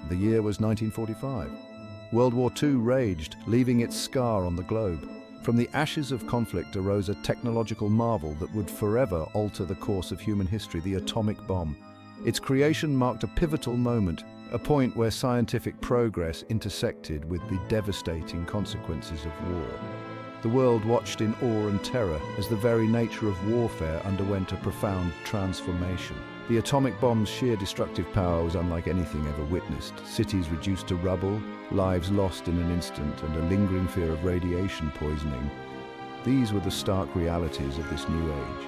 The year was 1945. World War II raged, leaving its scar on the globe. From the ashes of conflict arose a technological marvel that would forever alter the course of human history, the atomic bomb. Its creation marked a pivotal moment, a point where scientific progress intersected with the devastating consequences of war. The world watched in awe and terror as the very nature of warfare underwent a profound transformation. The atomic bomb's sheer destructive power was unlike anything ever witnessed. Cities reduced to rubble, lives lost in an instant, and a lingering fear of radiation poisoning. These were the stark realities of this new age.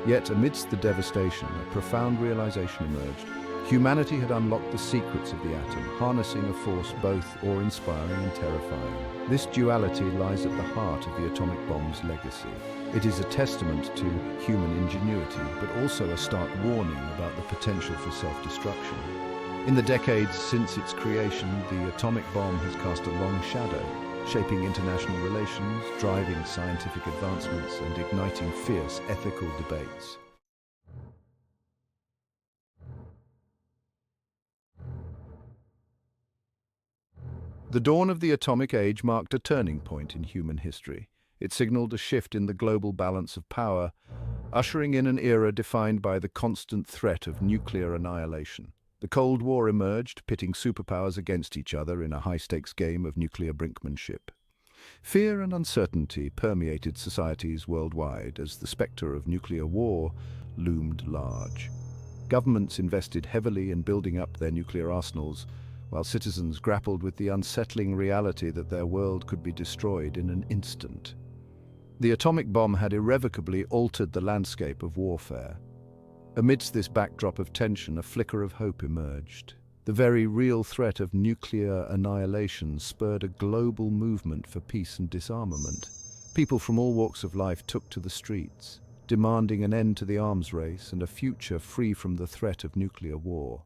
Yet, amidst the devastation, a profound realization emerged. Humanity had unlocked the secrets of the atom, harnessing a force both awe-inspiring and terrifying. This duality lies at the heart of the atomic bomb's legacy. It is a testament to human ingenuity, but also a stark warning about the potential for self-destruction. In the decades since its creation, the atomic bomb has cast a long shadow, shaping international relations, driving scientific advancements, and igniting fierce ethical debates. The dawn of the atomic age marked a turning point in human history. It signaled a shift in the global balance of power, ushering in an era defined by the constant threat of nuclear annihilation. The Cold War emerged, pitting superpowers against each other in a high-stakes game of nuclear brinkmanship. Fear and uncertainty permeated societies worldwide as the specter of nuclear war loomed large. Governments invested heavily in building up their nuclear arsenals, while citizens grappled with the unsettling reality that their world could be destroyed in an instant. The atomic bomb had irrevocably altered the landscape of warfare. Amidst this backdrop of tension, a flicker of hope emerged. The very real threat of nuclear annihilation spurred a global movement for peace and disarmament. People from all walks of life took to the streets, demanding an end to the arms race and a future free from the threat of nuclear war.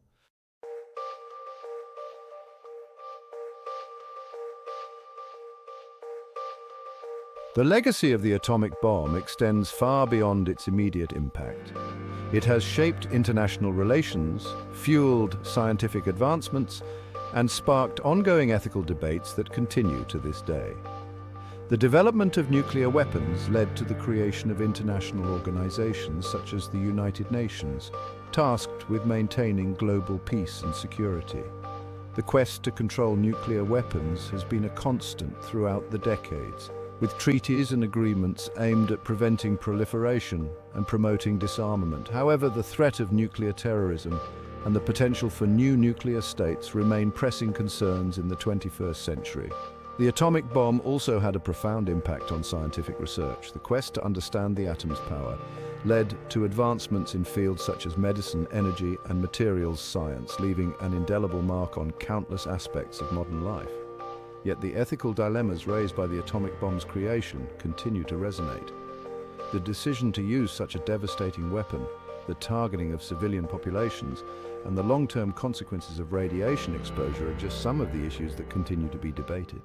The legacy of the atomic bomb extends far beyond its immediate impact. It has shaped international relations, fueled scientific advancements, and sparked ongoing ethical debates that continue to this day. The development of nuclear weapons led to the creation of international organizations such as the United Nations, tasked with maintaining global peace and security. The quest to control nuclear weapons has been a constant throughout the decades, with treaties and agreements aimed at preventing proliferation and promoting disarmament. However, the threat of nuclear terrorism and the potential for new nuclear states remain pressing concerns in the 21st century. The atomic bomb also had a profound impact on scientific research. The quest to understand the atom's power led to advancements in fields such as medicine, energy, and materials science, leaving an indelible mark on countless aspects of modern life. Yet the ethical dilemmas raised by the atomic bomb's creation continue to resonate. The decision to use such a devastating weapon, the targeting of civilian populations, and the long-term consequences of radiation exposure are just some of the issues that continue to be debated.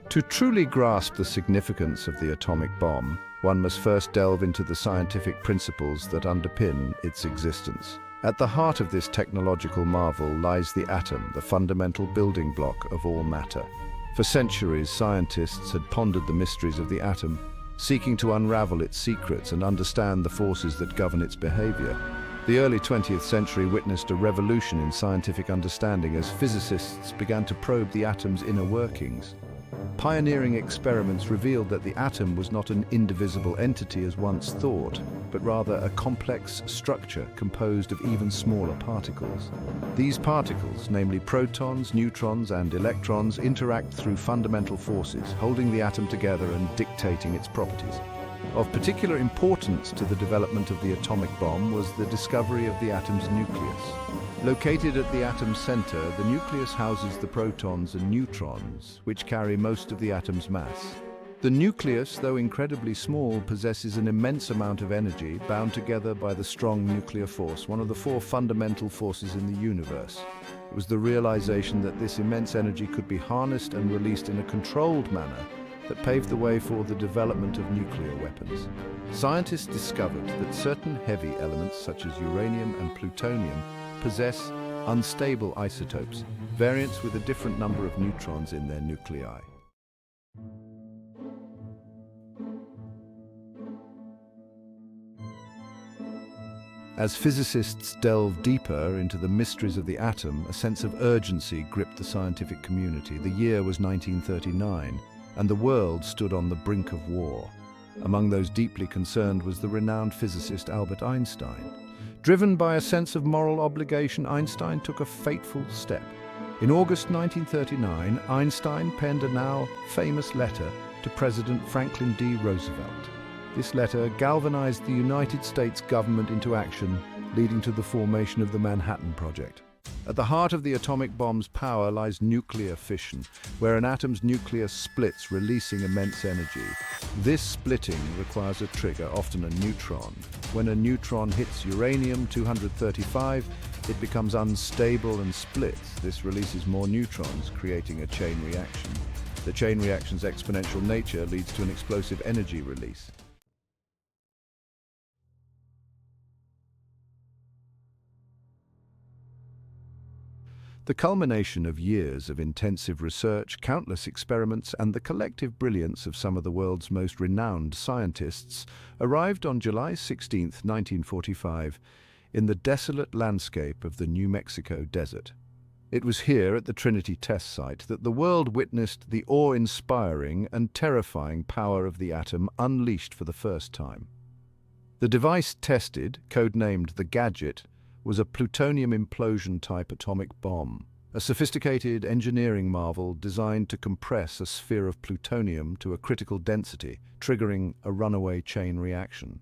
To truly grasp the significance of the atomic bomb, one must first delve into the scientific principles that underpin its existence. At the heart of this technological marvel lies the atom, the fundamental building block of all matter. For centuries, scientists had pondered the mysteries of the atom, seeking to unravel its secrets and understand the forces that govern its behavior. The early 20th century witnessed a revolution in scientific understanding as physicists began to probe the atom's inner workings. Pioneering experiments revealed that the atom was not an indivisible entity as once thought, but rather a complex structure composed of even smaller particles. These particles, namely protons, neutrons, and electrons, interact through fundamental forces, holding the atom together and dictating its properties. Of particular importance to the development of the atomic bomb was the discovery of the atom's nucleus. Located at the atom's center, the nucleus houses the protons and neutrons, which carry most of the atom's mass. The nucleus, though incredibly small, possesses an immense amount of energy, bound together by the strong nuclear force, one of the four fundamental forces in the universe. It was the realization that this immense energy could be harnessed and released in a controlled manner that paved the way for the development of nuclear weapons. Scientists discovered that certain heavy elements such as uranium and plutonium possess unstable isotopes, variants with a different number of neutrons in their nuclei. As physicists delved deeper into the mysteries of the atom, a sense of urgency gripped the scientific community. The year was 1939, and the world stood on the brink of war. Among those deeply concerned was the renowned physicist Albert Einstein. Driven by a sense of moral obligation, Einstein took a fateful step. In August 1939, Einstein penned a now famous letter to President Franklin D. Roosevelt. This letter galvanized the United States government into action, leading to the formation of the Manhattan Project. At the heart of the atomic bomb's power lies nuclear fission, where an atom's nucleus splits, releasing immense energy. This splitting requires a trigger, often a neutron. When a neutron hits uranium-235, it becomes unstable and splits. This releases more neutrons, creating a chain reaction. The chain reaction's exponential nature leads to an explosive energy release. The culmination of years of intensive research, countless experiments, and the collective brilliance of some of the world's most renowned scientists arrived on July 16, 1945, in the desolate landscape of the New Mexico desert. It was here, at the Trinity test site, that the world witnessed the awe-inspiring and terrifying power of the atom unleashed for the first time. The device tested, codenamed the Gadget, was a plutonium implosion-type atomic bomb, a sophisticated engineering marvel designed to compress a sphere of plutonium to a critical density, triggering a runaway chain reaction.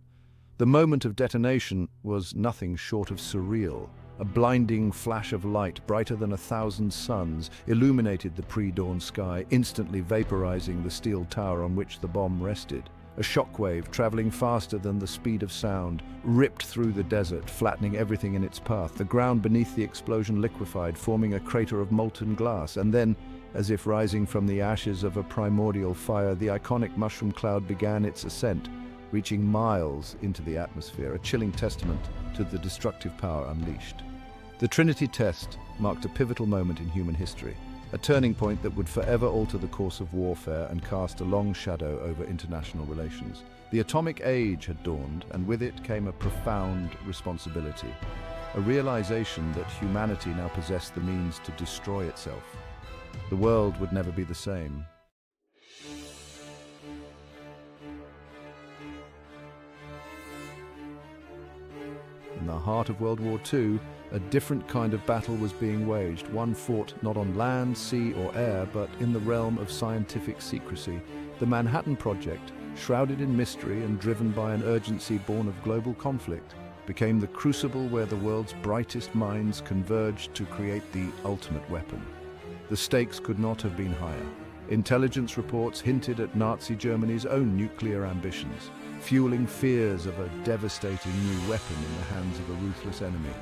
The moment of detonation was nothing short of surreal. A blinding flash of light, brighter than 1,000 suns, illuminated the pre-dawn sky, instantly vaporizing the steel tower on which the bomb rested. A shockwave, traveling faster than the speed of sound, ripped through the desert, flattening everything in its path. The ground beneath the explosion liquefied, forming a crater of molten glass. And then, as if rising from the ashes of a primordial fire, the iconic mushroom cloud began its ascent, reaching miles into the atmosphere, a chilling testament to the destructive power unleashed. The Trinity test marked a pivotal moment in human history, a turning point that would forever alter the course of warfare and cast a long shadow over international relations. The atomic age had dawned, and with it came a profound responsibility, a realization that humanity now possessed the means to destroy itself. The world would never be the same. In the heart of World War II, a different kind of battle was being waged, one fought not on land, sea, or air, but in the realm of scientific secrecy. The Manhattan Project, shrouded in mystery and driven by an urgency born of global conflict, became the crucible where the world's brightest minds converged to create the ultimate weapon. The stakes could not have been higher. Intelligence reports hinted at Nazi Germany's own nuclear ambitions, fueling fears of a devastating new weapon in the hands of a ruthless enemy.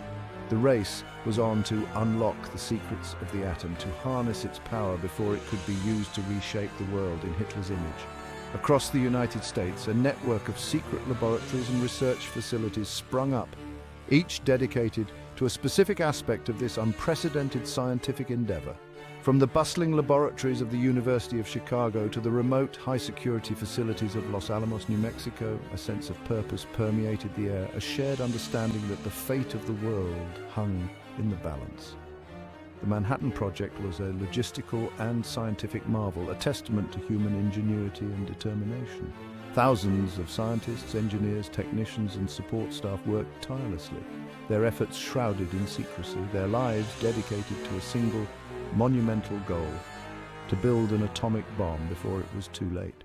The race was on to unlock the secrets of the atom, to harness its power before it could be used to reshape the world in Hitler's image. Across the United States, a network of secret laboratories and research facilities sprung up, each dedicated to a specific aspect of this unprecedented scientific endeavor. From the bustling laboratories of the University of Chicago to the remote, high-security facilities of Los Alamos, New Mexico, a sense of purpose permeated the air, a shared understanding that the fate of the world hung in the balance. The Manhattan Project was a logistical and scientific marvel, a testament to human ingenuity and determination. Thousands of scientists, engineers, technicians, and support staff worked tirelessly, their efforts shrouded in secrecy, their lives dedicated to a single, monumental goal: to build an atomic bomb before it was too late.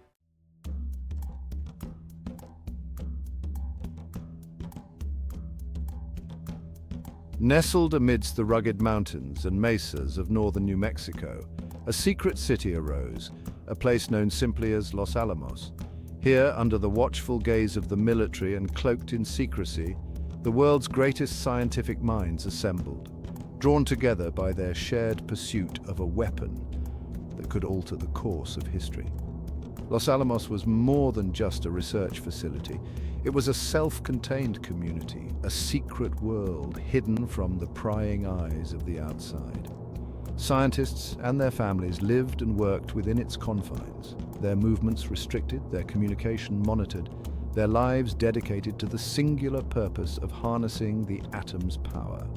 Nestled amidst the rugged mountains and mesas of northern New Mexico, a secret city arose, a place known simply as Los Alamos. Here, under the watchful gaze of the military and cloaked in secrecy, the world's greatest scientific minds assembled, drawn together by their shared pursuit of a weapon that could alter the course of history. Los Alamos was more than just a research facility. It was a self-contained community, a secret world hidden from the prying eyes of the outside. Scientists and their families lived and worked within its confines, their movements restricted, their communication monitored, their lives dedicated to the singular purpose of harnessing the atom's power.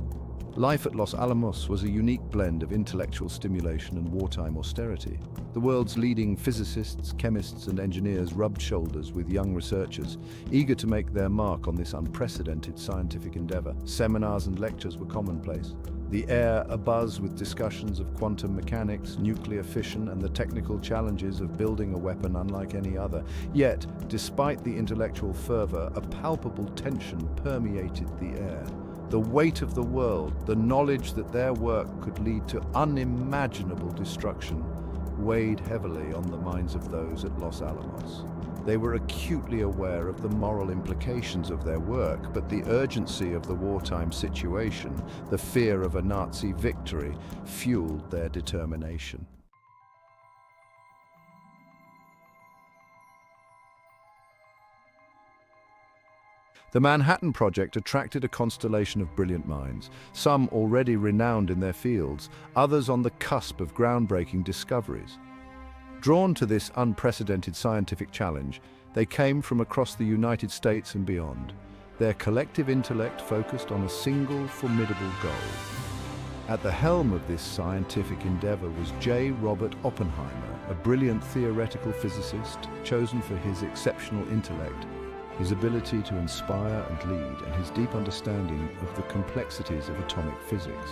Life at Los Alamos was a unique blend of intellectual stimulation and wartime austerity. The world's leading physicists, chemists, and engineers rubbed shoulders with young researchers, eager to make their mark on this unprecedented scientific endeavor. Seminars and lectures were commonplace. The air abuzz with discussions of quantum mechanics, nuclear fission, and the technical challenges of building a weapon unlike any other. Yet, despite the intellectual fervor, a palpable tension permeated the air. The weight of the world, the knowledge that their work could lead to unimaginable destruction, weighed heavily on the minds of those at Los Alamos. They were acutely aware of the moral implications of their work, but the urgency of the wartime situation, the fear of a Nazi victory, fueled their determination. The Manhattan Project attracted a constellation of brilliant minds, some already renowned in their fields, others on the cusp of groundbreaking discoveries. Drawn to this unprecedented scientific challenge, they came from across the United States and beyond, their collective intellect focused on a single formidable goal. At the helm of this scientific endeavor was J. Robert Oppenheimer, a brilliant theoretical physicist chosen for his exceptional intellect, his ability to inspire and lead, and his deep understanding of the complexities of atomic physics.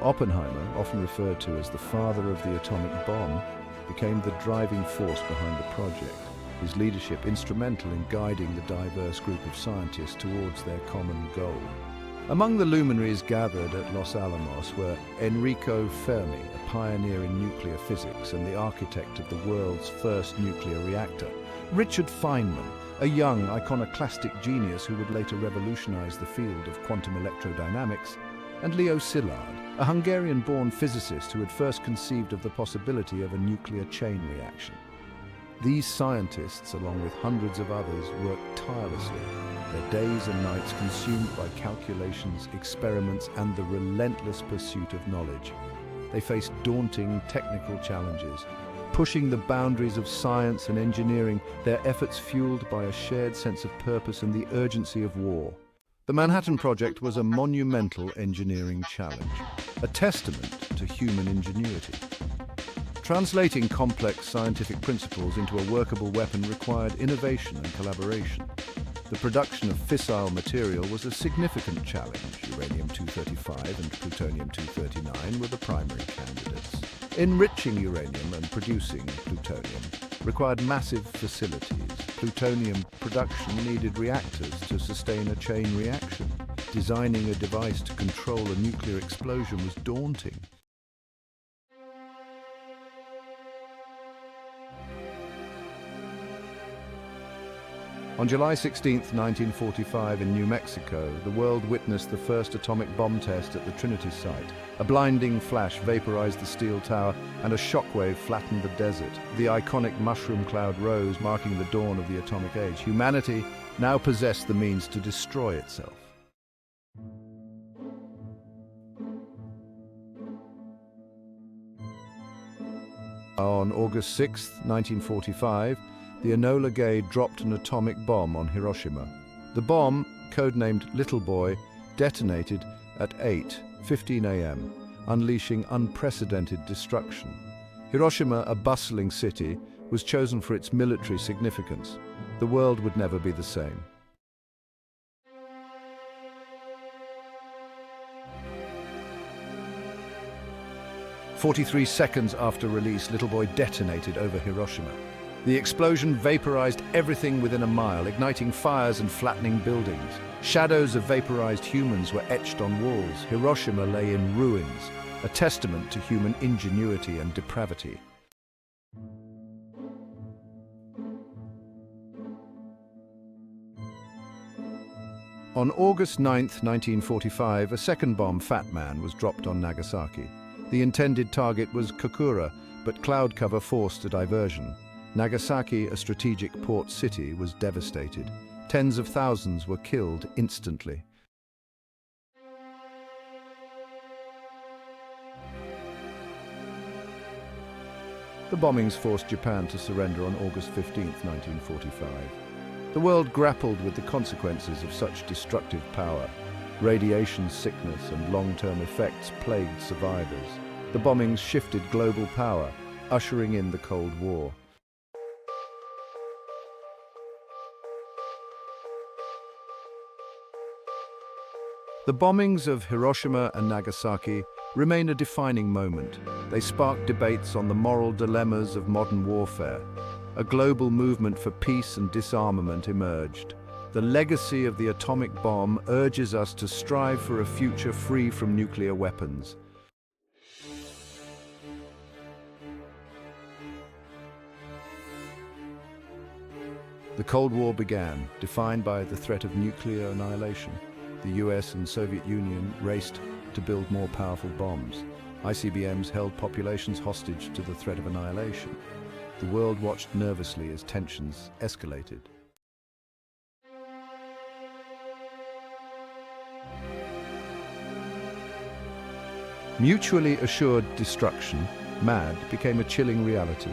Oppenheimer, often referred to as the father of the atomic bomb, became the driving force behind the project, his leadership instrumental in guiding the diverse group of scientists towards their common goal. Among the luminaries gathered at Los Alamos were Enrico Fermi, a pioneer in nuclear physics and the architect of the world's first nuclear reactor, Richard Feynman, a young iconoclastic genius who would later revolutionize the field of quantum electrodynamics, and Leo Szilard, a Hungarian-born physicist who had first conceived of the possibility of a nuclear chain reaction. These scientists, along with hundreds of others, worked tirelessly, their days and nights consumed by calculations, experiments, and the relentless pursuit of knowledge. They faced daunting technical challenges, pushing the boundaries of science and engineering, their efforts fueled by a shared sense of purpose and the urgency of war. The Manhattan Project was a monumental engineering challenge, a testament to human ingenuity. Translating complex scientific principles into a workable weapon required innovation and collaboration. The production of fissile material was a significant challenge. Uranium-235 and plutonium-239 were the primary candidates. Enriching uranium and producing plutonium required massive facilities. Plutonium production needed reactors to sustain a chain reaction. Designing a device to control a nuclear explosion was daunting. On July 16, 1945, in New Mexico, the world witnessed the first atomic bomb test at the Trinity site. A blinding flash vaporized the steel tower, and a shockwave flattened the desert. The iconic mushroom cloud rose, marking the dawn of the atomic age. Humanity now possessed the means to destroy itself. On August 6, 1945, the Enola Gay dropped an atomic bomb on Hiroshima. The bomb, codenamed Little Boy, detonated at 8:15 a.m., unleashing unprecedented destruction. Hiroshima, a bustling city, was chosen for its military significance. The world would never be the same. "43 seconds after release, Little Boy detonated over Hiroshima. The explosion vaporized everything within a mile, igniting fires and flattening buildings. Shadows of vaporized humans were etched on walls. Hiroshima lay in ruins, a testament to human ingenuity and depravity. On August 9, 1945, a second bomb, Fat Man, was dropped on Nagasaki. The intended target was Kokura, but cloud cover forced a diversion. Nagasaki, a strategic port city, was devastated. Tens of thousands were killed instantly. The bombings forced Japan to surrender on August 15, 1945. The world grappled with the consequences of such destructive power. Radiation sickness and long-term effects plagued survivors. The bombings shifted global power, ushering in the Cold War. The bombings of Hiroshima and Nagasaki remain a defining moment. They sparked debates on the moral dilemmas of modern warfare. A global movement for peace and disarmament emerged. The legacy of the atomic bomb urges us to strive for a future free from nuclear weapons. The Cold War began, defined by the threat of nuclear annihilation. The US and Soviet Union raced to build more powerful bombs. ICBMs held populations hostage to the threat of annihilation. The world watched nervously as tensions escalated. Mutually assured destruction, MAD, became a chilling reality.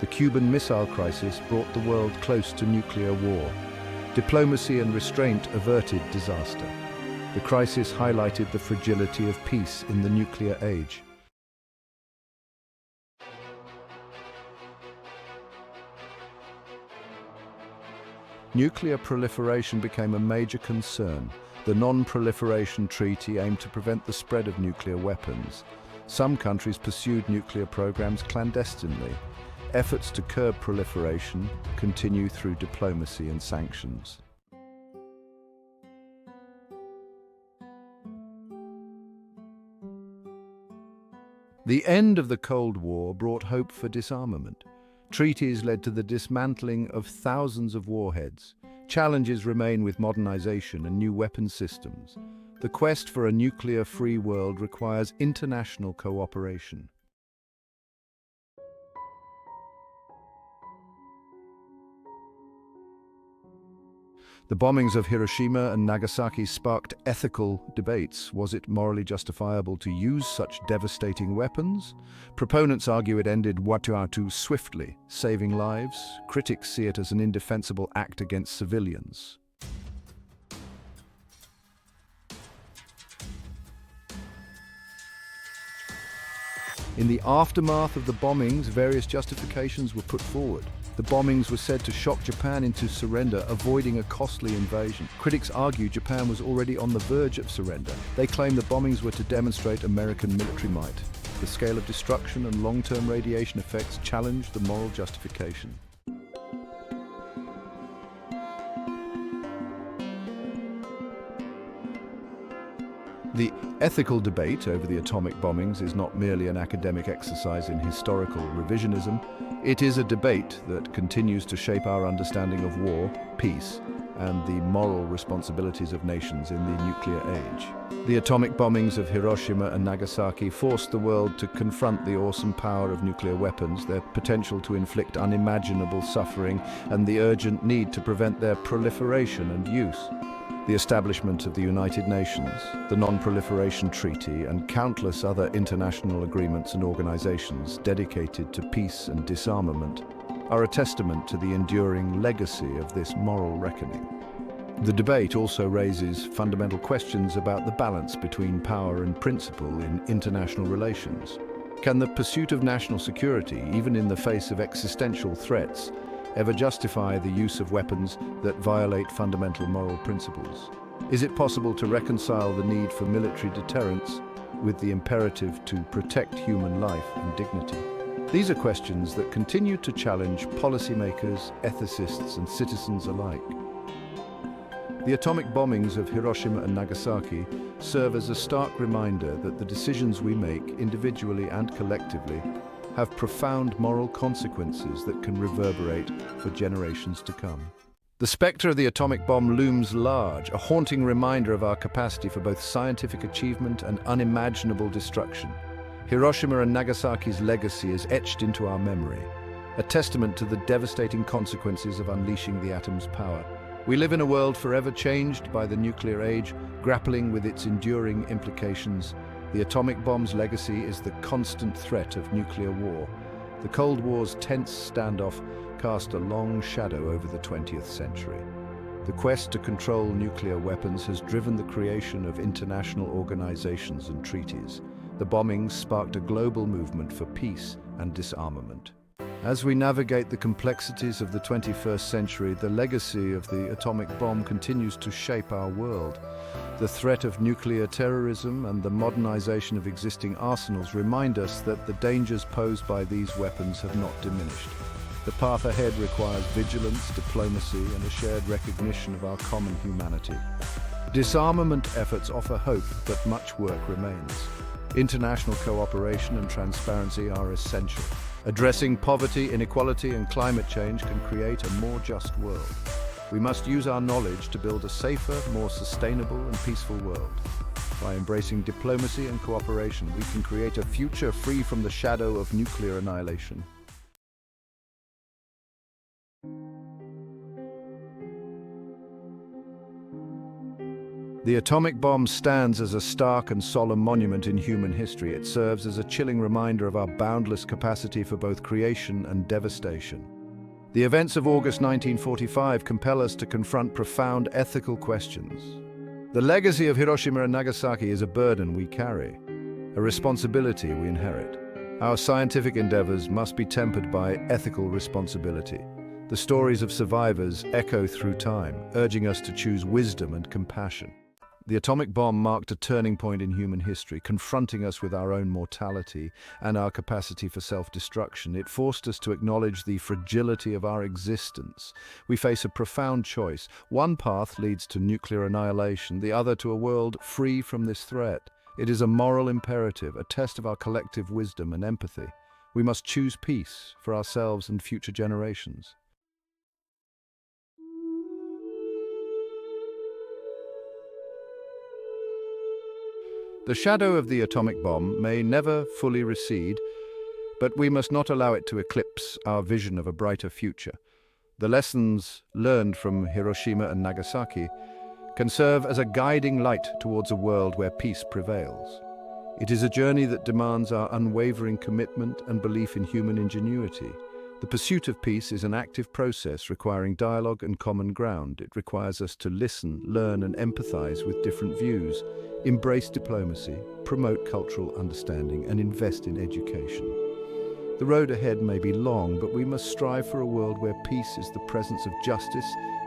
The Cuban Missile Crisis brought the world close to nuclear war. Diplomacy and restraint averted disaster. The crisis highlighted the fragility of peace in the nuclear age. Nuclear proliferation became a major concern. The Non-Proliferation Treaty aimed to prevent the spread of nuclear weapons. Some countries pursued nuclear programs clandestinely. Efforts to curb proliferation continue through diplomacy and sanctions. The end of the Cold War brought hope for disarmament. Treaties led to the dismantling of thousands of warheads. Challenges remain with modernization and new weapon systems. The quest for a nuclear-free world requires international cooperation. The bombings of Hiroshima and Nagasaki sparked ethical debates. Was it morally justifiable to use such devastating weapons? Proponents argue it ended war too swiftly, saving lives. Critics see it as an indefensible act against civilians. In the aftermath of the bombings, various justifications were put forward. The bombings were said to shock Japan into surrender, avoiding a costly invasion. Critics argue Japan was already on the verge of surrender. They claim the bombings were to demonstrate American military might. The scale of destruction and long-term radiation effects challenged the moral justification. The ethical debate over the atomic bombings is not merely an academic exercise in historical revisionism. It is a debate that continues to shape our understanding of war, peace, and the moral responsibilities of nations in the nuclear age. The atomic bombings of Hiroshima and Nagasaki forced the world to confront the awesome power of nuclear weapons, their potential to inflict unimaginable suffering, and the urgent need to prevent their proliferation and use. The establishment of the United Nations, the Non-Proliferation Treaty, and countless other international agreements and organizations dedicated to peace and disarmament are a testament to the enduring legacy of this moral reckoning. The debate also raises fundamental questions about the balance between power and principle in international relations. Can the pursuit of national security, even in the face of existential threats, ever justify the use of weapons that violate fundamental moral principles? Is it possible to reconcile the need for military deterrence with the imperative to protect human life and dignity? These are questions that continue to challenge policymakers, ethicists, and citizens alike. The atomic bombings of Hiroshima and Nagasaki serve as a stark reminder that the decisions we make, individually and collectively, have profound moral consequences that can reverberate for generations to come. The spectre of the atomic bomb looms large, a haunting reminder of our capacity for both scientific achievement and unimaginable destruction. Hiroshima and Nagasaki's legacy is etched into our memory. a testament to the devastating consequences of unleashing the atom's power. We live in a world forever changed by the nuclear age, grappling with its enduring implications. The atomic bomb's legacy is the constant threat of nuclear war. The Cold War's tense standoff cast a long shadow over the 20th century. The quest to control nuclear weapons has driven the creation of international organizations and treaties. The bombings sparked a global movement for peace and disarmament. As we navigate the complexities of the 21st century, the legacy of the atomic bomb continues to shape our world. The threat of nuclear terrorism and the modernization of existing arsenals remind us that the dangers posed by these weapons have not diminished. The path ahead requires vigilance, diplomacy, and a shared recognition of our common humanity. Disarmament efforts offer hope, but much work remains. International cooperation and transparency are essential. Addressing poverty, inequality, and climate change can create a more just world. We must use our knowledge to build a safer, more sustainable, and peaceful world. By embracing diplomacy and cooperation, we can create a future free from the shadow of nuclear annihilation. The atomic bomb stands as a stark and solemn monument in human history. It serves as a chilling reminder of our boundless capacity for both creation and devastation. The events of August 1945 compel us to confront profound ethical questions. The legacy of Hiroshima and Nagasaki is a burden we carry, a responsibility we inherit. Our scientific endeavors must be tempered by ethical responsibility. The stories of survivors echo through time, urging us to choose wisdom and compassion. The atomic bomb marked a turning point in human history, confronting us with our own mortality and our capacity for self-destruction. It forced us to acknowledge the fragility of our existence. We face a profound choice. One path leads to nuclear annihilation, the other to a world free from this threat. It is a moral imperative, a test of our collective wisdom and empathy. We must choose peace for ourselves and future generations. The shadow of the atomic bomb may never fully recede, but we must not allow it to eclipse our vision of a brighter future. The lessons learned from Hiroshima and Nagasaki can serve as a guiding light towards a world where peace prevails. It is a journey that demands our unwavering commitment and belief in human ingenuity. The pursuit of peace is an active process requiring dialogue and common ground. It requires us to listen, learn, and empathize with different views, embrace diplomacy, promote cultural understanding, and invest in education. The road ahead may be long, but we must strive for a world where peace is the presence of justice,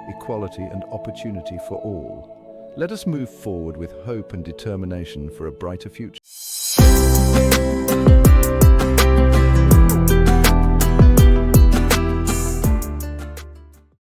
equality, and opportunity for all. Let us move forward with hope and determination for a brighter future.